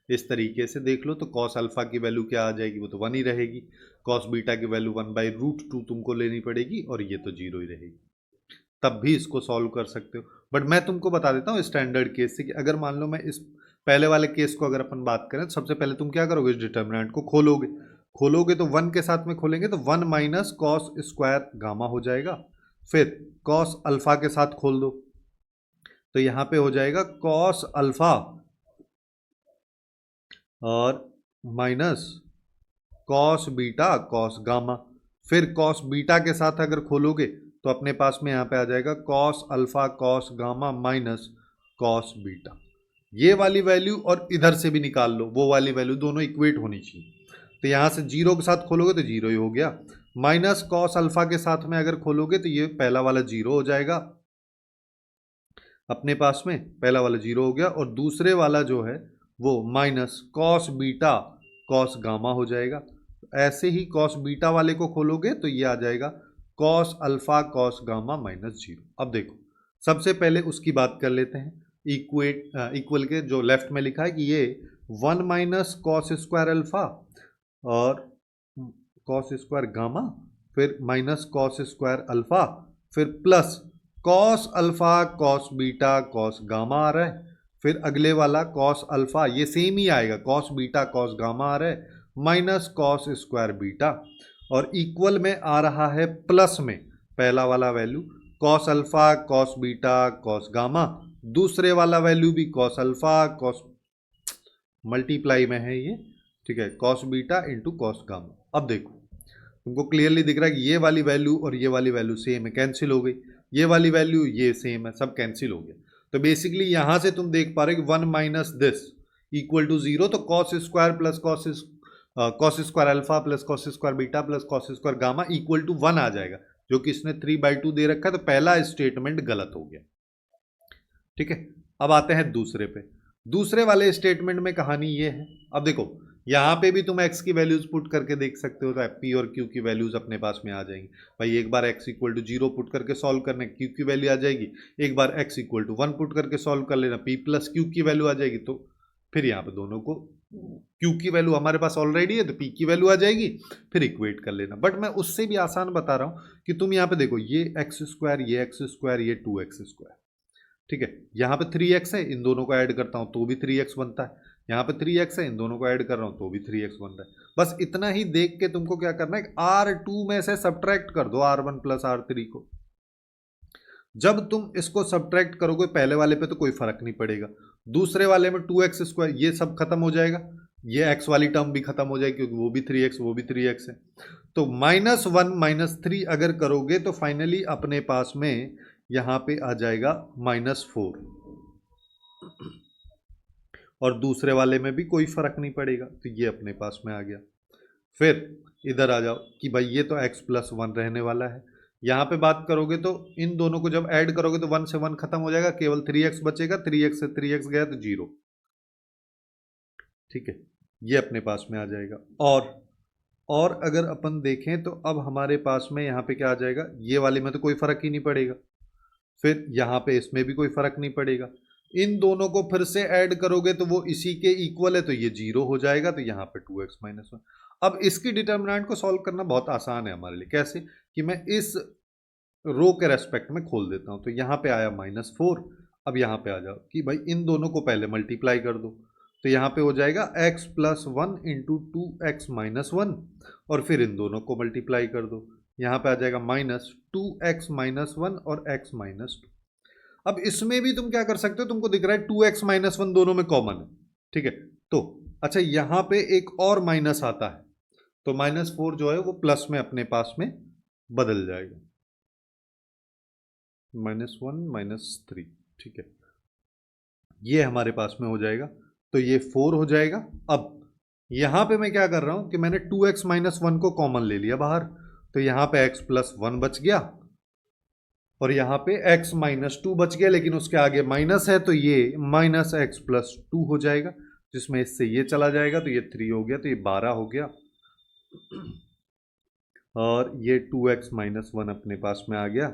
[SPEAKER 1] इस तरीके से देख लो तो कॉस अल्फा की वैल्यू क्या आ जाएगी, वो तो 1 ही रहेगी। कॉस बीटा की वैल्यू 1/√2 तुमको लेनी पड़ेगी और ये तो 0 ही रहेगी। तब भी इसको सॉल्व कर सकते हो। बट मैं तुमको बता देता हूँ स्टैंडर्ड केस से कि अगर मान लो मैं इस पहले वाले केस को अगर अपन बात करें तो सबसे पहले तुम क्या करोगे, इस डिटर्मिनेंट को खोलोगे तो 1 के साथ में खोलेंगे तो 1 माइनस कॉस स्क्वायर गामा हो जाएगा। फिर कॉस अल्फा के साथ खोल दो तो यहां पे हो जाएगा कॉस अल्फा और minus cos beta cos gamma. फिर कॉस बीटा के साथ अगर खोलोगे तो अपने पास में यहां पे आ जाएगा cos alpha cos gamma minus cos beta. ये वाली वैल्यू और इधर से भी निकाल लो वो वाली वैल्यू, दोनों इक्वेट होनी चाहिए। तो यहां से 0 के साथ खोलोगे तो 0 ही हो गया। माइनस कॉस अल्फा के साथ में अगर खोलोगे तो ये पहला वाला 0 हो जाएगा, अपने पास में पहला वाला 0 हो गया, और दूसरे वाला जो है वो minus cos beta cos gamma हो जाएगा। ऐसे ही कॉस बीटा वाले को खोलोगे तो ये आ जाएगा cos alpha cos gamma minus 0। अब देखो सबसे पहले उसकी बात कर लेते हैं, इक्वल के जो लेफ्ट में लिखा है कि ये 1 माइनस कॉस स्क्वायर अल्फा और कॉस स्क्वायर गामा, फिर माइनस कॉस स्क्वायर अल्फा, फिर plus cos alpha cos beta cos gamma आ रहा है। फिर अगले वाला कॉस अल्फा ये सेम ही आएगा, कॉस बीटा कॉस गामा आ रहा है, माइनस कॉस स्क्वायर बीटा, और इक्वल में आ रहा है प्लस में पहला वाला value cos alpha cos beta cos gamma, दूसरे वाला वैल्यू भी कॉस अल्फा कॉस, मल्टीप्लाई में है ये, ठीक है, cos beta into cos gamma. अब देखो तुमको क्लियरली दिख रहा है कि ये वाली वैल्यू और ये वाली वैल्यू सेम है, कैंसिल हो गई। ये वाली वैल्यू ये सेम है, सब कैंसिल हो गया। तो बेसिकली यहां से तुम देख पा रहे हो कि 1 माइनस दिस इक्वल टू 0, तो cos square plus cos square alpha plus cos square beta plus cos square gamma equal to 1 आ जाएगा, जो कि इसने 3/2 दे रखा है, तो पहला स्टेटमेंट गलत हो गया। ठीक है, अब आते हैं दूसरे पे। दूसरे वाले स्टेटमेंट में कहानी ये है, अब देखो यहां पे भी तुम x की वैल्यूज पुट करके देख सकते हो, तो p और q की वैल्यूज अपने पास में आ जाएंगी। भाई एक बार x इक्वल टू 0 पुट करके सॉल्व करने q की वैल्यू आ जाएगी, एक बार x इक्वल टू 1 पुट करके सॉल्व कर लेना p प्लस q की वैल्यू आ जाएगी। तो फिर यहाँ पे दोनों को q की वैल्यू हमारे पास ऑलरेडी है, तो p की वैल्यू आ जाएगी, फिर इक्वेट कर लेना। बट मैं उससे भी आसान बता रहा हूँ कि तुम यहाँ पे देखो, ये एक्स स्क्वायर, ये एक्स स्क्वायर, ये 2x स्क्वायर, ठीक है, यहाँ पे 3x है, इन दोनों को ऐड करता हूं तो भी 3x बनता है, यहाँ पे 3x है, इन दोनों को ऐड कर रहा हूं तो भी 3x बनता है। बस इतना ही देख के तुमको क्या करना है, R2 में से सब्ट्रैक्ट कर दो R1 प्लस R3 को। जब तुम इसको सब्ट्रैक्ट करोगे पहले वाले पे तो कोई फर्क नहीं पड़ेगा, दूसरे वाले में 2x स्क्वायर ये सब खत्म हो जाएगा, ये x वाली टर्म भी खत्म हो जाएगी क्योंकि वो भी 3x वो भी 3x है। तो -1 -3 अगर करोगे तो फाइनली अपने पास में यहां पे आ जाएगा -4, और दूसरे वाले में भी कोई फर्क नहीं पड़ेगा, तो ये अपने पास में आ गया। फिर इधर आ जाओ कि भाई ये तो x प्लस 1 रहने वाला है, यहां पे बात करोगे तो इन दोनों को जब ऐड करोगे तो 1 से 1 खत्म हो जाएगा, केवल 3x बचेगा, 3x से 3x गया तो 0। ठीक है, ये अपने पास में आ जाएगा। और अगर अपन देखें तो अब हमारे पास में यहाँ पे क्या आ जाएगा, ये वाले में तो कोई फर्क ही नहीं पड़ेगा, फिर यहाँ पे इसमें भी कोई फर्क नहीं पड़ेगा, इन दोनों को फिर से ऐड करोगे तो वो इसी के इक्वल है, तो ये 0 हो जाएगा, तो यहाँ पे 2x माइनस 1। अब इसकी डिटर्मिनेंट को सॉल्व करना बहुत आसान है हमारे लिए। कैसे कि मैं इस रो के रेस्पेक्ट में खोल देता हूं, तो यहाँ पे आया -4। अब यहाँ पे आ जाओ कि भाई इन दोनों को पहले मल्टीप्लाई कर दो, तो यहाँ पे हो जाएगा x plus 1 into 2x minus 1, और फिर इन दोनों को मल्टीप्लाई कर दो, यहाँ पे आ जाएगा -2x माइनस 1 और x माइनस 2। अब इसमें भी तुम क्या कर सकते हो, तुमको दिख रहा है 2x माइनस 1 दोनों में कॉमन है, ठीक है। तो अच्छा यहाँ पे एक और माइनस आता है, तो -4 जो है वो प्लस में अपने पास में बदल जाएगा, -1 -3, ठीक है, ये हमारे पास में हो जाएगा, तो ये 4 हो जाएगा। अब यहां पे मैं क्या कर रहा हूं कि मैंने 2x माइनस 1 को कॉमन ले लिया बाहर, तो यहां पे x प्लस 1 बच गया, और यहां पे x माइनस 2 बच गया, लेकिन उसके आगे माइनस है, तो ये -x प्लस 2 हो जाएगा, जिसमें इससे ये चला जाएगा, तो ये 3 हो गया, तो ये 12 हो गया, और ये 2x माइनस 1 अपने पास में आ गया,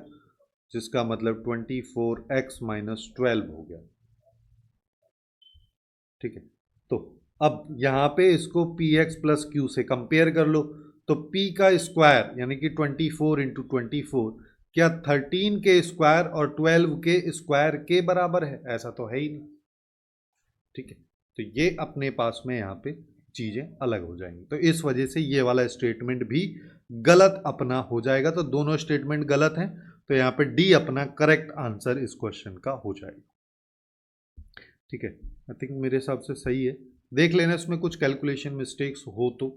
[SPEAKER 1] जिसका मतलब 24x माइनस 12 हो गया। ठीक है, तो अब यहां पे इसको px प्लस क्यू से कंपेयर कर लो, तो p का स्क्वायर यानी कि 24 इंटू 24 क्या 13 के स्क्वायर और 12 के स्क्वायर के बराबर है? ऐसा तो है ही नहीं। ठीक है, तो ये अपने पास में यहाँ पे चीजें अलग हो जाएंगी, तो इस वजह से ये वाला स्टेटमेंट भी गलत अपना हो जाएगा। तो दोनों स्टेटमेंट गलत हैं, तो यहाँ पे डी अपना करेक्ट आंसर इस क्वेश्चन का हो जाएगा। ठीक है, आई थिंक मेरे हिसाब से सही है, देख लेना इसमें कुछ कैलकुलेशन मिस्टेक्स हो तो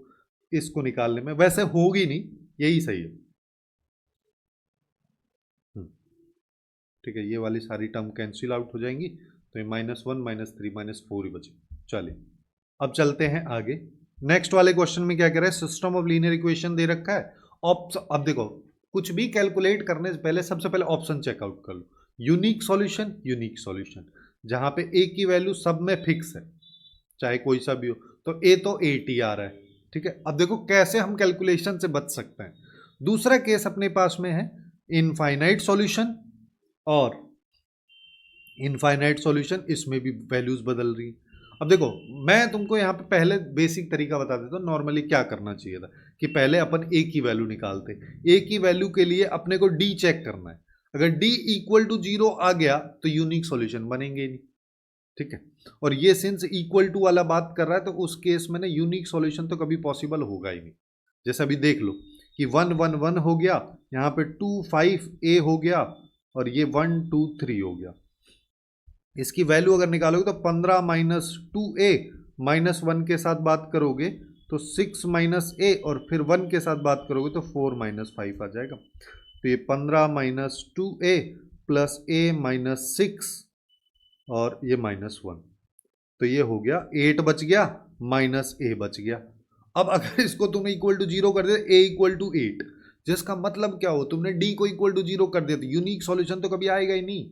[SPEAKER 1] इसको निकालने में, वैसे होगी नहीं, यही सही है। ठीक है, ये वाली सारी टर्म कैंसिल आउट हो जाएंगी, तो ये -1 -3 -4 ही बचे। चलिए अब चलते हैं आगे। नेक्स्ट वाले क्वेश्चन में क्या कह रहा है, सिस्टम ऑफ लीनियर इक्वेशन दे रखा है, ऑप्शन। अब देखो कुछ भी कैलकुलेट करने से पहले सबसे पहले ऑप्शन चेकआउट कर लो, यूनिक सॉल्यूशन, यूनिक सॉल्यूशन, जहां पे ए की वैल्यू सब में फिक्स है, चाहे कोई सा भी हो, तो ए तो 8 ही आ रहा है। ठीक है, अब देखो कैसे हम कैलकुलेशन से बच सकते हैं। दूसरा केस अपने पास में है इनफाइनाइट सॉल्यूशन, और इनफाइनाइट सॉल्यूशन, इसमें भी वैल्यूज बदल रही। अब देखो मैं तुमको यहाँ पे पहले बेसिक तरीका बता देता हूँ, नॉर्मली क्या करना चाहिए था कि पहले अपन ए की वैल्यू निकालते, ए की वैल्यू के लिए अपने को डी चेक करना है, अगर डी इक्वल टू 0 आ गया तो यूनिक सॉल्यूशन बनेंगे नहीं। ठीक है, और ये सिंस इक्वल टू वाला बात कर रहा है, तो उस केस में ना यूनिक सॉल्यूशन तो कभी पॉसिबल होगा ही नहीं। जैसे अभी देख लो कि 1 1 1 हो गया, यहाँ पे 2 5 a हो गया, और ये 1 2 3 हो गया। इसकी वैल्यू अगर निकालोगे तो 15 -2a -1 के साथ बात करोगे तो 6 -a, और फिर 1 के साथ बात करोगे तो 4 -5 आ जाएगा। तो ये 15 -2a प्लस a -6 और ये -1, तो ये हो गया 8 बच गया माइनस ए बच गया। अब अगर इसको तुमने इक्वल टू 0 कर दिया, ए इक्वल टू 8, जिसका मतलब क्या हो, तुमने डी को इक्वल टू 0 कर दिया तो यूनिक सॉल्यूशन तो कभी आएगा ही नहीं,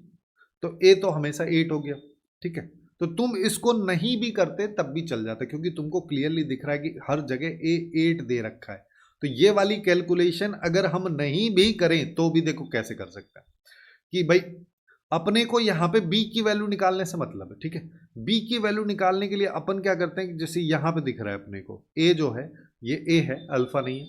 [SPEAKER 1] तो ए तो हमेशा 8 हो गया। ठीक है, तो तुम इसको नहीं भी करते तब भी चल जाता, क्योंकि तुमको क्लियरली दिख रहा है कि हर जगह ए 8 दे रखा है। तो ये वाली कैलकुलेशन अगर हम नहीं भी करें तो भी देखो कैसे कर सकते हैं कि भाई अपने को यहाँ पे b की वैल्यू निकालने से मतलब है। ठीक है, b की वैल्यू निकालने के लिए अपन क्या करते हैं कि जैसे यहाँ पे दिख रहा है अपने को a जो है ये a है, अल्फा नहीं है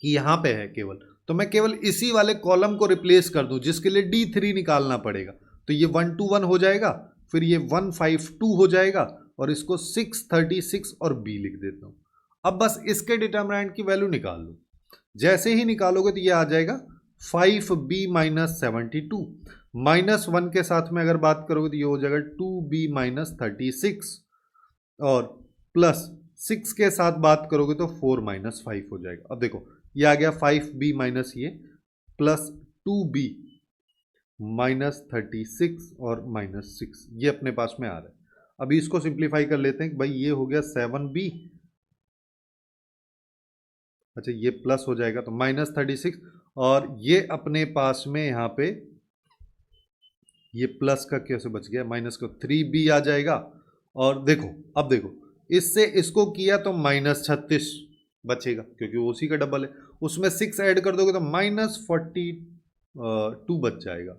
[SPEAKER 1] कि यहाँ पे है केवल, तो मैं केवल इसी वाले कॉलम को रिप्लेस कर दूं जिसके लिए d3 निकालना पड़ेगा। तो ये 121 हो जाएगा, फिर ये 152 हो जाएगा, और इसको 636 और b लिख देता हूँ। अब बस इसके डिटर्मिनेंट की वैल्यू निकाल लो। जैसे ही निकालोगे तो ये आ जाएगा 5b माइनस 72, माइनस 1 के साथ में अगर बात करोगे तो ये हो जाएगा 2b माइनस 36, और प्लस 6 के साथ बात करोगे तो 4 माइनस 5 हो जाएगा। अब देखो ये आ गया 5b माइनस ये प्लस 2b माइनस 36 और माइनस 6, ये अपने पास में आ रहा है। अभी इसको सिंप्लीफाई कर लेते हैं कि भाई ये हो गया 7b, अच्छा ये प्लस हो जाएगा तो माइनस 36, और ये अपने पास में यहाँ पे ये प्लस का कैसे बच गया, माइनस का 3b आ जाएगा। और देखो अब देखो इससे इसको किया तो माइनस 36 बचेगा, क्योंकि वो उसी का डबल है, उसमें 6 ऐड कर दोगे तो माइनस 42 बच जाएगा।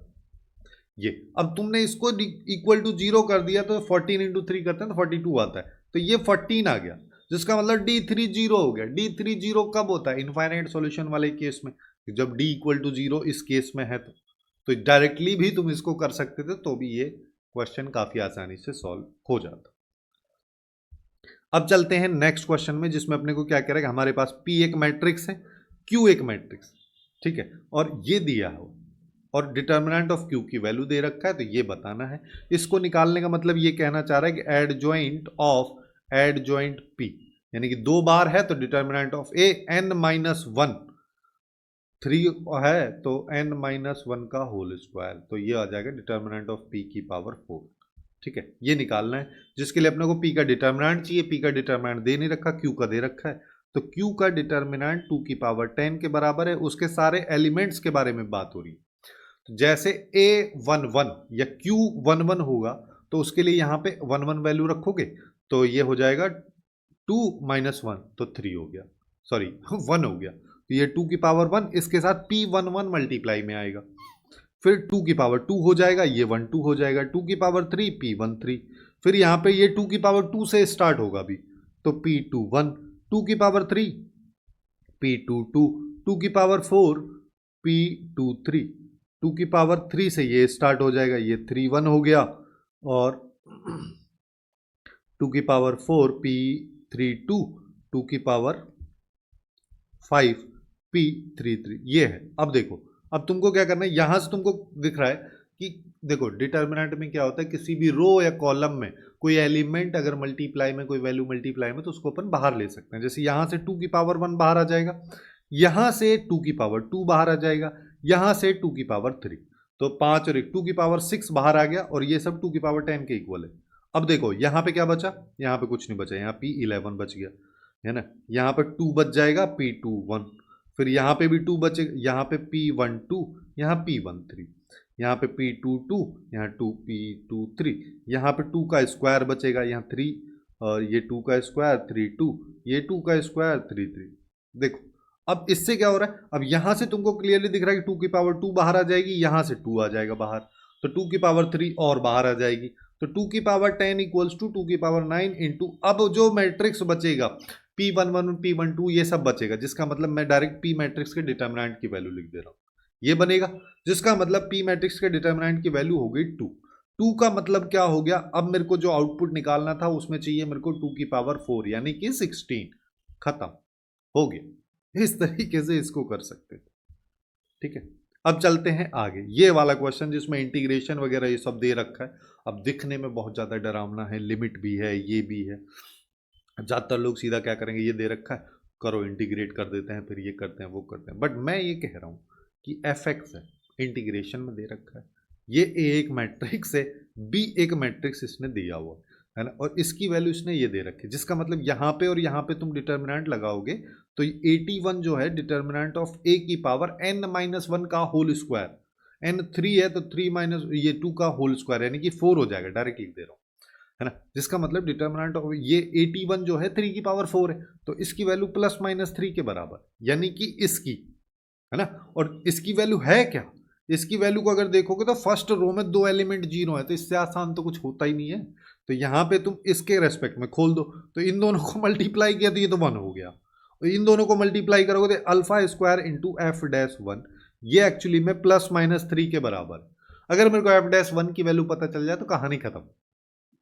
[SPEAKER 1] ये अब तुमने इसको इक्वल टू 0 कर दिया तो 14 इंटू 3 करते हैं तो 42 आता है, तो ये 14 आ गया, जिसका मतलब d3 0 हो गया। d3 0 कब होता है, इनफाइनाइट सॉल्यूशन वाले केस में, जब d इक्वल टू 0 इस केस में है तो डायरेक्टली भी तुम इसको कर सकते थे, तो भी ये क्वेश्चन काफी आसानी से सॉल्व हो जाता। अब चलते हैं नेक्स्ट क्वेश्चन में, जिसमें अपने को क्या कह रहा है कि हमारे पास p एक मैट्रिक्स है, q एक मैट्रिक्स, ठीक है, और ये दिया हो और डिटर्मिनेंट ऑफ q की वैल्यू दे रखा है, तो ये बताना है। इसको निकालने का मतलब ये कहना चाह रहा है कि एडजॉइंट ऑफ एडजॉइंट p, यानी कि 2 बार है तो डिटर्मिनेंट ऑफ a n-1 3 है तो n-1 का होल स्क्वायर, तो ये आ जाएगा डिटर्मिनेंट ऑफ p की पावर 4। ठीक है, ये निकालना है, जिसके लिए अपने को p का डिटर्मिनेंट चाहिए। p का डिटर्मिनेंट दे नहीं रखा, q का दे रखा है, तो q का डिटर्मिनेंट 2 की पावर 10 के बराबर है। उसके सारे एलिमेंट्स के बारे में बात हो रही है, तो जैसे a11 या q11 होगा तो उसके लिए यहाँ पे 11 वैल्यू रखोगे तो ये हो जाएगा 2 माइनस 1 तो 3 हो गया, सॉरी 1 हो गया, तो ये 2 की पावर 1 इसके साथ p11 मल्टीप्लाई में आएगा, फिर 2 की पावर 2 हो जाएगा, ये 1 2 हो जाएगा, 2 की पावर 3 p13, फिर यहाँ पे ये 2 की पावर 2 से स्टार्ट होगा अभी तो p21, 2 की पावर 3 p22, 2 की पावर 4 p23, 2 की पावर 3 से ये स्टार्ट हो जाएगा, ये 31 हो गया, और 2 की पावर 4 p32, 2 की पावर 5 p33, ये है। अब देखो अब तुमको क्या करना है, यहां से तुमको दिख रहा है कि देखो डिटर्मिनेंट में क्या होता है, किसी भी रो या कॉलम में कोई एलिमेंट अगर मल्टीप्लाई में, कोई वैल्यू मल्टीप्लाई में, तो उसको अपन बाहर ले सकते हैं। जैसे यहां से 2 की पावर 1 बाहर आ जाएगा, यहां से 2 की पावर 2 बाहर आ जाएगा, यहां से 2 की पावर 3, तो 5 और 1 2 की पावर 6 बाहर आ गया, और ये सब 2 की पावर 10 के इक्वल है। अब देखो यहाँ पे क्या बचा, यहाँ पे कुछ नहीं बचा, यहाँ p11 बच गया है ना, यहाँ पे 2 बच जाएगा p21, फिर यहाँ पे भी 2 बचे, यहाँ पे p12, यहाँ p13, यहाँ पे p22, यहाँ 2p23, यहाँ पे 2 का स्क्वायर बचेगा, यहाँ 3, और ये 2 का स्क्वायर 3 2, ये 2 का स्क्वायर 3 3। देखो अब इससे क्या हो रहा है, अब यहाँ से तुमको क्लियरली दिख रहा है कि 2 की पावर 2 बाहर आ जाएगी, यहाँ से 2 आ जाएगा बाहर, तो 2 की पावर 3 और बाहर आ जाएगी, तो 2 की पावर 10 इक्वल्स टू 2 की पावर 9 इंटू, अब जो मैट्रिक्स बचेगा p11 p12 ये सब बचेगा, जिसका मतलब मैं डायरेक्ट p मैट्रिक्स के डिटर्मिनेंट की वैल्यू लिख दे रहा हूँ, ये बनेगा, जिसका मतलब p मैट्रिक्स के डिटर्मिनेंट की वैल्यू हो गई 2। 2 का मतलब क्या हो गया, अब मेरे को जो आउटपुट निकालना था उसमें चाहिए मेरे को 2 की पावर 4 यानी कि 16, खत्म हो गया। इस तरीके से इसको कर सकते थे। ठीक है, अब चलते हैं आगे, ये वाला क्वेश्चन जिसमें इंटीग्रेशन वगैरह ये सब दे रखा है। अब दिखने में बहुत ज़्यादा डरावना है, लिमिट भी है, ये भी है, ज़्यादातर लोग सीधा क्या करेंगे, ये दे रखा है करो इंटीग्रेट कर देते हैं, फिर ये करते हैं वो करते हैं, बट मैं ये कह रहा हूँ कि fx है, इंटीग्रेशन में दे रखा है, ये a एक मैट्रिक्स है, b एक मैट्रिक्स इसने दिया हुआ है, है ना, और इसकी वैल्यू इसने ये दे रखी, जिसका मतलब यहाँ पे और यहाँ पे तुम डिटर्मिनेंट लगाओगे तो 81 जो है डिटर्मिनेंट ऑफ a की पावर n-1 का होल स्क्वायर, n 3 है तो 3 माइनस ये 2 का होल स्क्वायर यानी कि 4 हो जाएगा, डायरेक्ट लिख दे रहा हूँ, है ना, जिसका मतलब डिटर्मिनेंट ऑफ ये 81 जो है 3 की पावर 4 है, तो इसकी वैल्यू +-3 के बराबर, यानी कि इसकी, है ना, और इसकी वैल्यू है क्या, इसकी वैल्यू को अगर देखोगे तो फर्स्ट रो में 2 एलिमेंट 0 है, तो इससे आसान तो कुछ होता ही नहीं है, तो यहाँ पे तुम इसके रेस्पेक्ट में खोल दो, तो इन दोनों को मल्टीप्लाई किया तो ये तो 1 हो गया, और इन दोनों को मल्टीप्लाई करोगे तो अल्फा स्क्वायर इंटू f-1 ये एक्चुअली में +-3 के बराबर। अगर मेरे को f-1 की वैल्यू पता चल जाए तो कहानी खत्म।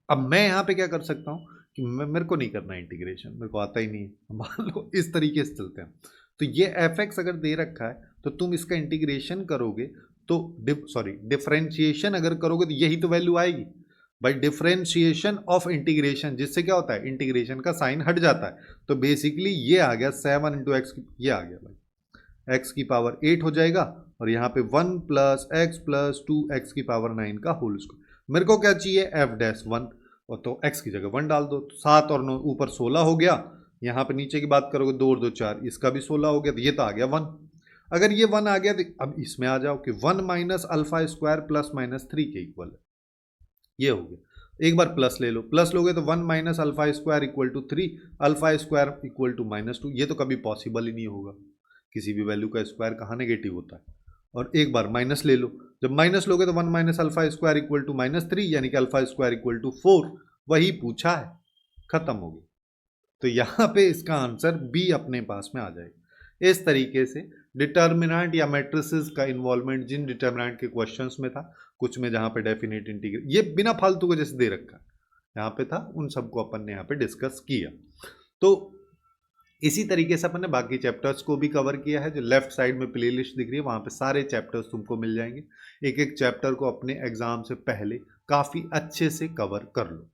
[SPEAKER 1] अब मैं यहाँ पे क्या कर सकता हूँ कि मेरे को नहीं करना इंटीग्रेशन, मेरे को आता ही नहीं है, मान लो इस तरीके से चलते हैं, तो ये f(x) अगर दे रखा है तो तुम इसका इंटीग्रेशन करोगे तो डिफरेंशिएशन अगर करोगे तो यही तो वैल्यू आएगी बाई डिफरेंशिएशन ऑफ इंटीग्रेशन, जिससे क्या होता है इंटीग्रेशन का साइन हट जाता है, तो बेसिकली ये आ गया 7 इंटू एक्स, ये आ गया भाई x की पावर 8 हो जाएगा, और यहाँ पे 1 + x + 2x की पावर 9 का होल स्क्वायर। मेरे को क्या चाहिए f-1, और तो x की जगह 1 डाल दो, तो 7 और 9 ऊपर 16 हो गया, यहाँ पे नीचे की बात करोगे 2 और 2 4, इसका भी 16 हो गया, तो ये तो आ गया 1। अगर ये 1 आ गया तो अब इसमें आ जाओ कि 1 - α² +-3 के इक्वल है, ये हो गया। एक बार प्लस ले लो, प्लस लोगे तो 1 - α² = 3, α² = -2, ये तो कभी पॉसिबल ही नहीं होगा, किसी भी वैल्यू का स्क्वायर कहाँ नेगेटिव होता है। और एक बार माइनस ले लो, जब माइनस लोगे तो 1 - α² = -3 यानी कि α² = 4, वही पूछा है, खत्म हो गया। तो यहाँ पे इसका आंसर बी अपने पास में आ जाएगा। इस तरीके से डिटर्मिनेंट या मैट्रिसेस का इन्वॉल्वमेंट जिन डिटर्मिनेंट के क्वेश्चंस में था, कुछ में जहाँ पे डेफिनेट इंटीग्रल ये बिना फालतू को जैसे दे रखा है यहाँ पे था, उन सबको अपन ने यहाँ पे डिस्कस किया। तो इसी तरीके से अपन ने बाकी चैप्टर्स को भी कवर किया है, जो लेफ्ट साइड में प्लेलिस्ट दिख रही है वहाँ पे सारे चैप्टर्स तुमको मिल जाएंगे। एक एक चैप्टर को अपने एग्जाम से पहले काफ़ी अच्छे से कवर कर लो।